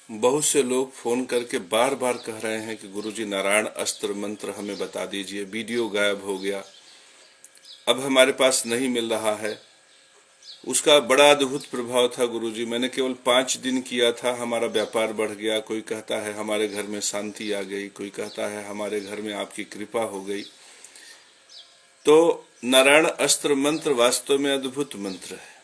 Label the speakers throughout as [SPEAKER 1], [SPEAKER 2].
[SPEAKER 1] बहुत से लोग फोन करके बार बार कह रहे हैं कि गुरुजी नारायण अस्त्र मंत्र हमें बता दीजिए, वीडियो गायब हो गया, अब हमारे पास नहीं मिल रहा है। उसका बड़ा अद्भुत प्रभाव था गुरुजी। मैंने केवल 5 दिन किया था, हमारा व्यापार बढ़ गया। कोई कहता है हमारे घर में शांति आ गई, कोई कहता है हमारे घर में आपकी कृपा हो गई। तो नारायण अस्त्र मंत्र वास्तव में अद्भुत मंत्र है।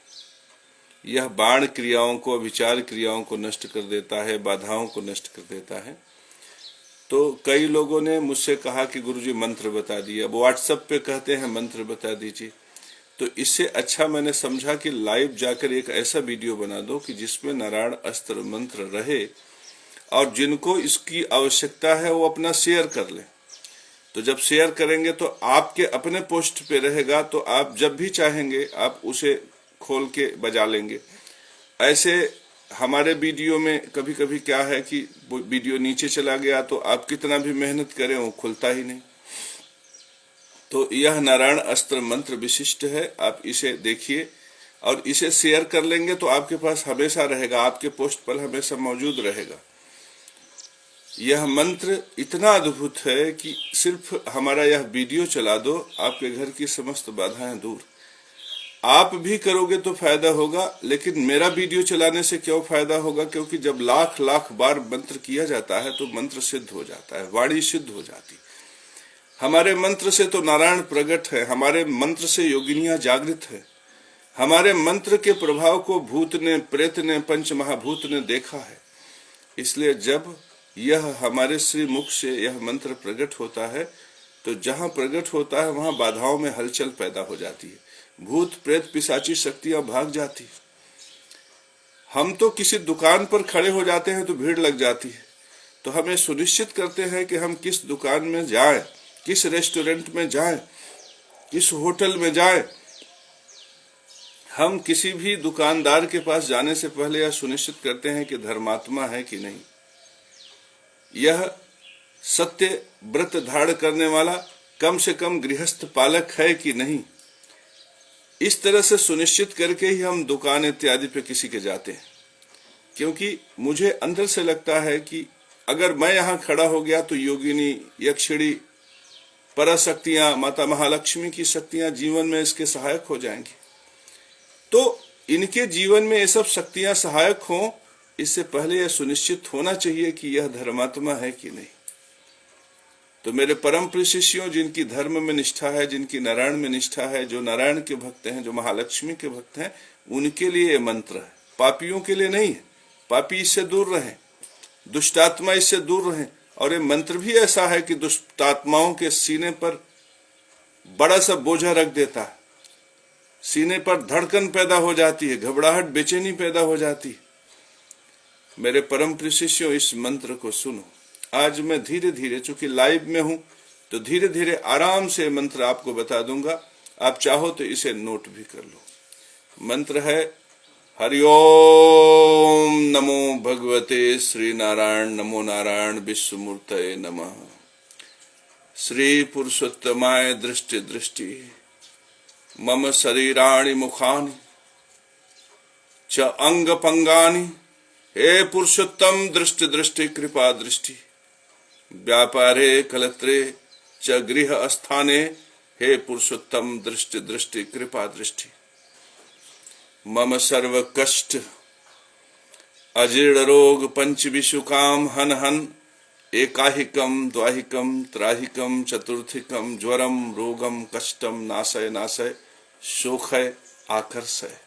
[SPEAKER 1] यह बाण क्रियाओं को, विचार क्रियाओं को नष्ट कर देता है, बाधाओं को नष्ट कर देता है। तो कई लोगों ने मुझसे कहा कि गुरुजी मंत्र बता दिए, अब व्हाट्सएप पे कहते हैं मंत्र बता दीजिए। तो इससे अच्छा मैंने समझा कि लाइव जाकर एक ऐसा वीडियो बना दो कि जिसमें नारायण अस्त्र मंत्र रहे और जिनको इसकी आवश्यकता है वो अपना शेयर कर लें। तो जब शेयर करेंगे तो आपके अपने पोस्ट पे रहेगा, तो आप जब भी चाहेंगे आप उसे खोल के बजा लेंगे। ऐसे हमारे वीडियो में कभी कभी क्या है कि वीडियो नीचे चला गया तो आप कितना भी मेहनत करें वो खुलता ही नहीं। तो यह नारायण अस्त्र मंत्र विशिष्ट है, आप इसे देखिए और इसे शेयर कर लेंगे तो आपके पास हमेशा रहेगा, आपके पोस्ट पर हमेशा मौजूद रहेगा। यह मंत्र इतना अद्भुत है कि सिर्फ हमारा यह वीडियो चला दो, आपके घर की समस्त बाधाएं दूर। आप भी करोगे तो फायदा होगा, लेकिन मेरा वीडियो चलाने से क्यों फायदा होगा? क्योंकि जब लाख लाख बार मंत्र किया जाता है तो मंत्र सिद्ध हो जाता है, वाणी सिद्ध हो जाती। हमारे मंत्र से तो नारायण प्रकट है, हमारे मंत्र से योगिनियां जागृत है, हमारे मंत्र के प्रभाव को भूत ने, प्रेत ने, पंच महाभूत ने देखा है। इसलिए जब यह हमारे श्री मुख से यह मंत्र प्रकट होता है तो जहां प्रकट होता है वहां बाधाओं में हलचल पैदा हो जाती है, भूत प्रेत पिशाची शक्तियां भाग जाती है। हम तो किसी दुकान पर खड़े हो जाते हैं तो भीड़ लग जाती है। तो हमें सुनिश्चित करते हैं कि हम किस दुकान में जाएं, किस रेस्टोरेंट में जाएं, किस होटल में जाएं। हम किसी भी दुकानदार के पास जाने से पहले यह सुनिश्चित करते हैं कि धर्मात्मा है कि नहीं, यह सत्य व्रत धारण करने वाला कम से कम गृहस्थ पालक है कि नहीं। इस तरह से सुनिश्चित करके ही हम दुकान इत्यादि पे किसी के जाते हैं। क्योंकि मुझे अंदर से लगता है कि अगर मैं यहाँ खड़ा हो गया तो योगिनी, यक्षिणी, पराशक्तियां, माता महालक्ष्मी की शक्तियां जीवन में इसके सहायक हो जाएंगी। तो इनके जीवन में ये सब शक्तियां सहायक हों, इससे पहले यह सुनिश्चित होना चाहिए कि यह धर्मात्मा है कि नहीं। तो मेरे परम प्रिय शिष्यों, जिनकी धर्म में निष्ठा है, जिनकी नारायण में निष्ठा है, जो नारायण के भक्त हैं, जो महालक्ष्मी के भक्त हैं, उनके लिए ये मंत्र है, पापियों के लिए नहीं है। पापी इससे दूर रहें, दुष्टात्मा इससे दूर रहें। और ये मंत्र भी ऐसा है कि दुष्टात्माओं के सीने पर बड़ा सा बोझा रख देता है, सीने पर धड़कन पैदा हो जाती है, घबराहट, बेचैनी पैदा हो जाती है। मेरे परम प्रिय शिष्यों, इस मंत्र को सुनो। आज मैं धीरे धीरे, चूंकि लाइव में हूं तो धीरे धीरे आराम से मंत्र आपको बता दूंगा। आप चाहो तो इसे नोट भी कर लो। मंत्र है हरिओम नमो भगवते श्री नारायण, नमो नारायण विश्वमूर्तये नमः। श्री पुरुषोत्तमाय दृष्टि दृष्टि मम शरीराणि मुखानि च अंग पंगानि। हे पुरुषोत्तम दृष्टि दृष्टि कृपा दृष्टि, व्यापारे कलत्रे च गृह स्थाने। हे पुरुषोत्तम दृष्टि दृष्टि कृपा दृष्टि, मम सर्व कष्ट अजीर्ण रोग पंच विशुकाम हन हन। एकाहिकम द्वाहिकम त्राहिकम चतुर्थिकम ज्वरम रोगम कष्टम नाशय नाशय शोखय आकर्षय।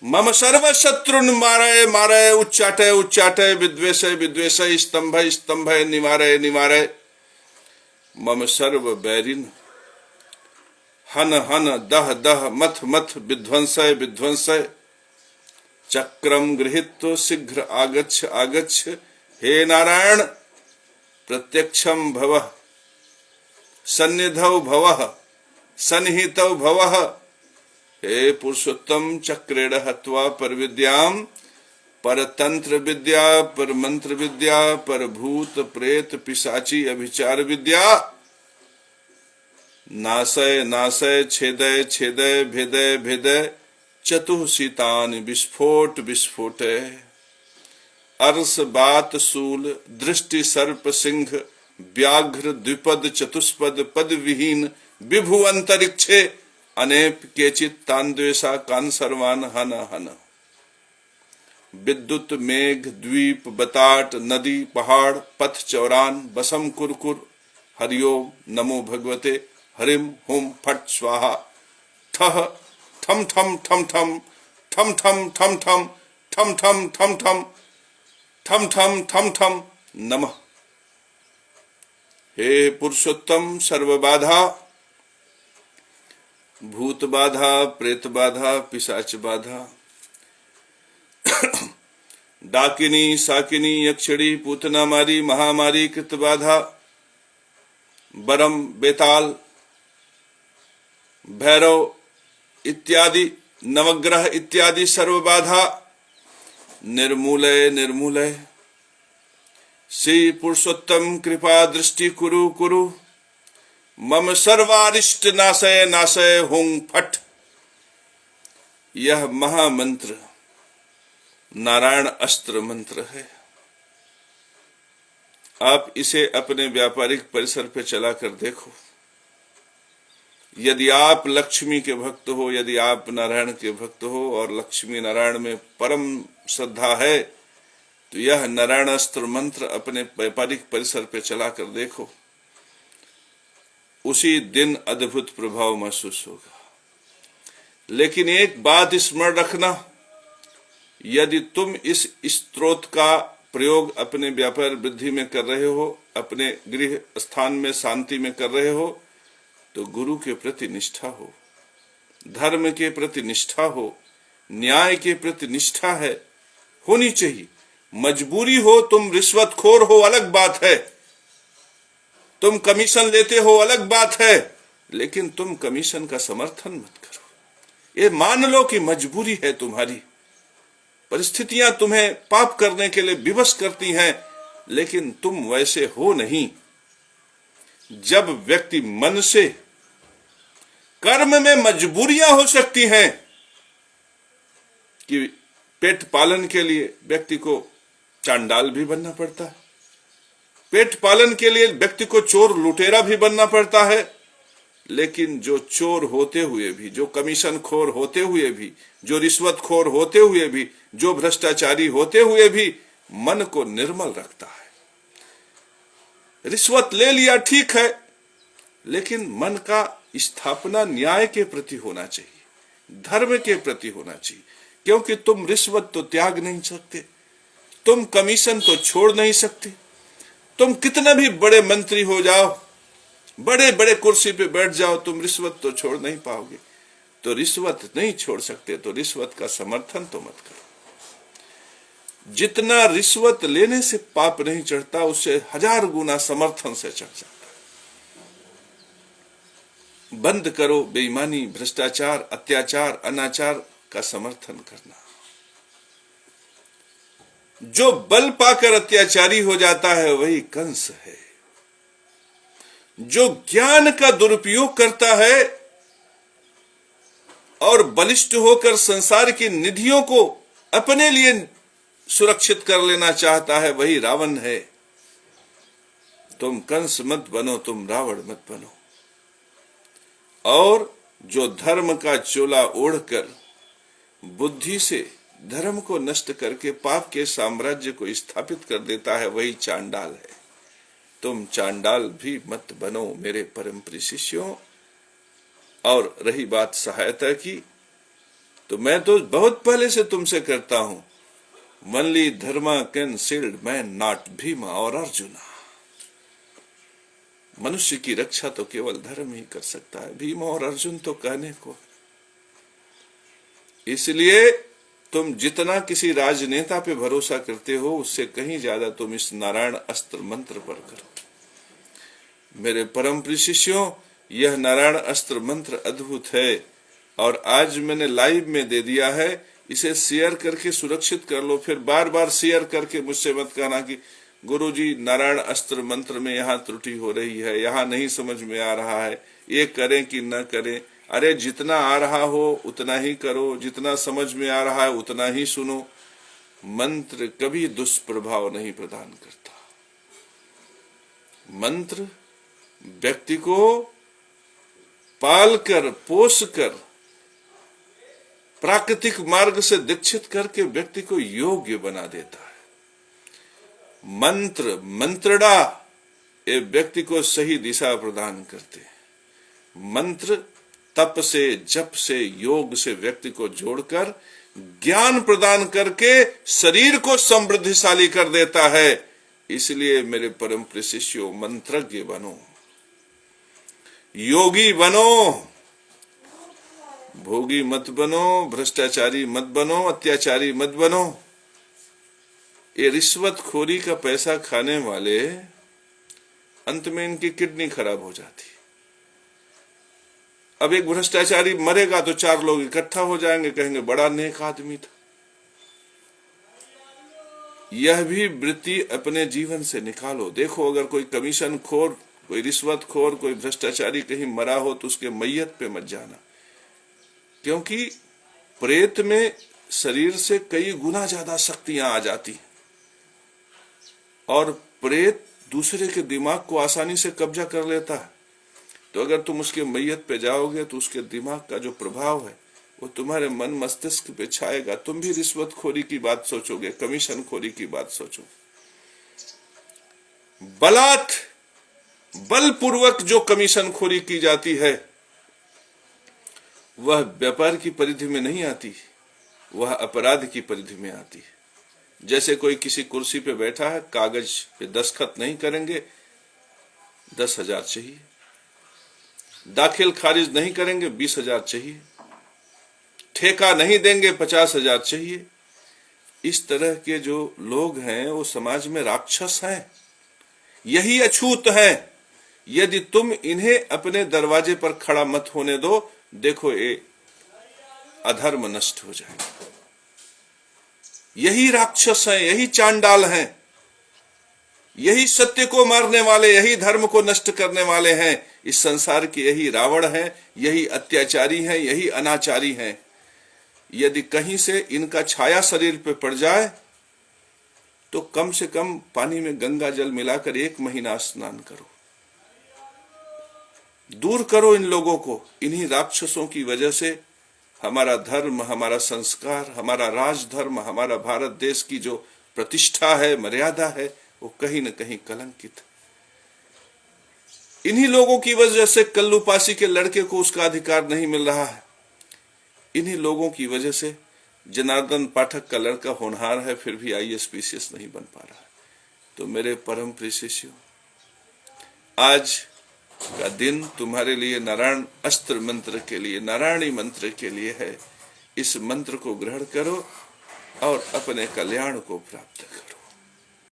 [SPEAKER 1] मम सर्व शत्रुन मारय मारय उच्चाटय उच्चाटय विद्वेषय विद्वेषय स्तंभय स्तंभय निवारय निवारय। मम सर्व बैरिन हन हन दह दह मथ मथ विध्वंसय विध्वंसय। चक्रम गृहीत्वा शीघ्र आगच्छ आगच्छ। हे नारायण प्रत्यक्षम भवः सन्निधौ भवः सन्निहितौ भवः। हे पुरुषोत्तम चक्रेण हत्वा पर विद्याम, पर तंत्र विद्या, पर मंत्र विद्या, पर भूत प्रेत पिशाची अभिचार विद्या। नाशय नाशय छेदय छेदय भेदय भेदय चतुः सीतान विस्फोट विस्फोटय। अरस बात सूल दृष्टि सर्प सिंह व्याघ्र द्विपद चतुष्पद पद विहीन विभु अंतरिक्षे अनेप केचित तान्द्वेषा कान सर्वान हन हन। विद्युत मेघ द्वीप बताट नदी पहाड़ पथ चौरान बसम कुरकुर हरिओम नमो भगवते हरिम हुम फट स्वाहा ठह ठम ठम ठम ठम ठम ठम ठम ठम ठम ठम ठम ठम ठम ठम ठम ठम नमः। हे पुरुषोत्तम सर्वबाधा भूत बाधा प्रेत बाधा पिशाच बाधा डाकिनी साकिनी यक्षिणी पूतना मारी महामारी कृत बाधा बरम बेताल भैरव इत्यादि नवग्रह इत्यादि सर्व बाधा निर्मूलय निर्मूलय। श्री पुरुषोत्तम कृपा दृष्टि कुरु कुरु मम सर्वारिष्ट नाशय नाशय हुं फट। यह महामंत्र नारायण अस्त्र मंत्र है। आप इसे अपने व्यापारिक परिसर पे चलाकर देखो। यदि आप लक्ष्मी के भक्त हो, यदि आप नारायण के भक्त हो और लक्ष्मी नारायण में परम श्रद्धा है, तो यह नारायण अस्त्र मंत्र अपने व्यापारिक परिसर पे चलाकर देखो। उसी दिन अद्भुत प्रभाव महसूस होगा। लेकिन एक बात स्मरण रखना, यदि तुम इस स्त्रोत का प्रयोग अपने व्यापार वृद्धि में कर रहे हो, अपने गृह स्थान में शांति में कर रहे हो, तो गुरु के प्रति निष्ठा हो, धर्म के प्रति निष्ठा हो, न्याय के प्रति निष्ठा है होनी चाहिए। मजबूरी हो, तुम रिश्वतखोर हो अलग बात है, तुम कमीशन लेते हो अलग बात है, लेकिन तुम कमीशन का समर्थन मत करो। ये मान लो कि मजबूरी है तुम्हारी, परिस्थितियां तुम्हें पाप करने के लिए विवश करती हैं, लेकिन तुम वैसे हो नहीं। जब व्यक्ति मन से, कर्म में मजबूरियां हो सकती हैं कि पेट पालन के लिए व्यक्ति को चांडाल भी बनना पड़ता है, पेट पालन के लिए व्यक्ति को चोर लुटेरा भी बनना पड़ता है, लेकिन जो चोर होते हुए भी, जो कमीशन खोर होते हुए भी, जो रिश्वत खोर होते हुए भी, जो भ्रष्टाचारी होते हुए भी मन को निर्मल रखता है। रिश्वत ले लिया ठीक है, लेकिन मन का स्थापना न्याय के प्रति होना चाहिए, धर्म के प्रति होना चाहिए। क्योंकि तुम रिश्वत तो त्याग नहीं सकते, तुम कमीशन तो छोड़ नहीं सकते। तुम कितना भी बड़े मंत्री हो जाओ, बड़े बड़े कुर्सी पे बैठ जाओ, तुम रिश्वत तो छोड़ नहीं पाओगे। तो रिश्वत नहीं छोड़ सकते तो रिश्वत का समर्थन तो मत करो। जितना रिश्वत लेने से पाप नहीं चढ़ता, उससे 1000 गुना समर्थन से चढ़ जाता है। बंद करो बेईमानी, भ्रष्टाचार, अत्याचार, अनाचार का समर्थन करना। जो बल पाकर अत्याचारी हो जाता है वही कंस है। जो ज्ञान का दुरुपयोग करता है और बलिष्ठ होकर संसार की निधियों को अपने लिए सुरक्षित कर लेना चाहता है वही रावण है। तुम कंस मत बनो, तुम रावण मत बनो। और जो धर्म का चोला ओढ़कर बुद्धि से धर्म को नष्ट करके पाप के साम्राज्य को स्थापित कर देता है वही चांडाल है। तुम चांडाल भी मत बनो मेरे परम प्रिय शिष्यों। और रही बात सहायता की, तो मैं तो बहुत पहले से तुमसे करता हूं। Only dharma can shield man, not Bhima और अर्जुना। मनुष्य की रक्षा तो केवल धर्म ही कर सकता है, भीम और अर्जुन तो कहने को। इसलिए तुम जितना किसी राजनेता पे भरोसा करते हो, उससे कहीं ज्यादा तुम इस नारायण अस्त्र मंत्र पर करो। मेरे परम प्रिय शिष्यों, यह नारायण अस्त्र मंत्र अद्भुत है और आज मैंने लाइव में दे दिया है। इसे शेयर करके सुरक्षित कर लो। फिर बार बार शेयर करके मुझसे मत कहना कि गुरुजी नारायण अस्त्र मंत्र में यहाँ त्रुटि हो रही है, यहाँ नहीं समझ में आ रहा है, ये करें कि न करें। अरे जितना आ रहा हो उतना ही करो, जितना समझ में आ रहा है उतना ही सुनो। मंत्र कभी दुष्प्रभाव नहीं प्रदान करता। मंत्र व्यक्ति को पालकर पोसकर प्राकृतिक मार्ग से दीक्षित करके व्यक्ति को योग्य बना देता है। मंत्र मंत्रणा ये व्यक्ति को सही दिशा प्रदान करते हैं। मंत्र तप से, जप से, योग से व्यक्ति को जोड़कर ज्ञान प्रदान करके शरीर को समृद्धिशाली कर देता है। इसलिए मेरे परम प्रिय शिष्यों, मंत्रज्ञ बनो, योगी बनो, भोगी मत बनो, भ्रष्टाचारी मत बनो, अत्याचारी मत बनो। ये रिश्वतखोरी का पैसा खाने वाले अंत में इनकी किडनी खराब हो जाती। अब एक भ्रष्टाचारी मरेगा तो 4 लोग इकट्ठा हो जाएंगे, कहेंगे बड़ा नेक आदमी था। यह भी वृत्ति अपने जीवन से निकालो। देखो, अगर कोई कमीशन खोर, कोई रिश्वतखोर, कोई भ्रष्टाचारी कहीं मरा हो तो उसके मैयत पे मत जाना, क्योंकि प्रेत में शरीर से कई गुना ज्यादा शक्तियां आ जाती हैं और प्रेत दूसरे के दिमाग को आसानी से कब्जा कर लेता है। तो अगर तुम उसके मैयत पे जाओगे तो उसके दिमाग का जो प्रभाव है वो तुम्हारे मन मस्तिष्क पे छाएगा। तुम भी रिश्वतखोरी की बात सोचोगे, कमीशन खोरी की बात सोचोगे। बलपूर्वक जो कमीशन खोरी की जाती है वह व्यापार की परिधि में नहीं आती, वह अपराध की परिधि में आती है। जैसे कोई किसी कुर्सी पे बैठा है, कागज पे दस्तखत नहीं करेंगे 10,000 चाहिए, दाखिल खारिज नहीं करेंगे 20,000 चाहिए, ठेका नहीं देंगे 50,000 चाहिए। इस तरह के जो लोग हैं वो समाज में राक्षस हैं, यही अछूत हैं। यदि तुम इन्हें अपने दरवाजे पर खड़ा मत होने दो, देखो ये अधर्म नष्ट हो जाएगा। यही राक्षस हैं, यही चांडाल हैं, यही सत्य को मारने वाले, यही धर्म को नष्ट करने वाले हैं। इस संसार के यही रावण हैं, यही अत्याचारी हैं, यही अनाचारी हैं। यदि कहीं से इनका छाया शरीर पे पड़ जाए तो कम से कम पानी में गंगा जल मिलाकर 1 महीना स्नान करो, दूर करो इन लोगों को। इन्हीं राक्षसों की वजह से हमारा धर्म, हमारा संस्कार, हमारा राजधर्म, हमारा भारत देश की जो प्रतिष्ठा है, मर्यादा है, वो कहीं न कहीं कलंकित। इन्हीं लोगों की वजह से कल्लूपासी के लड़के को उसका अधिकार नहीं मिल रहा है। इन्हीं लोगों की वजह से जनार्दन पाठक का लड़का होनहार है, फिर भी IAS PCS नहीं बन पा रहा है। तो मेरे परम प्रिय शिष्यों, आज का दिन तुम्हारे लिए नारायण अस्त्र मंत्र के लिए, नारायणी मंत्र के लिए है। इस मंत्र को ग्रहण करो और अपने कल्याण को प्राप्त करो।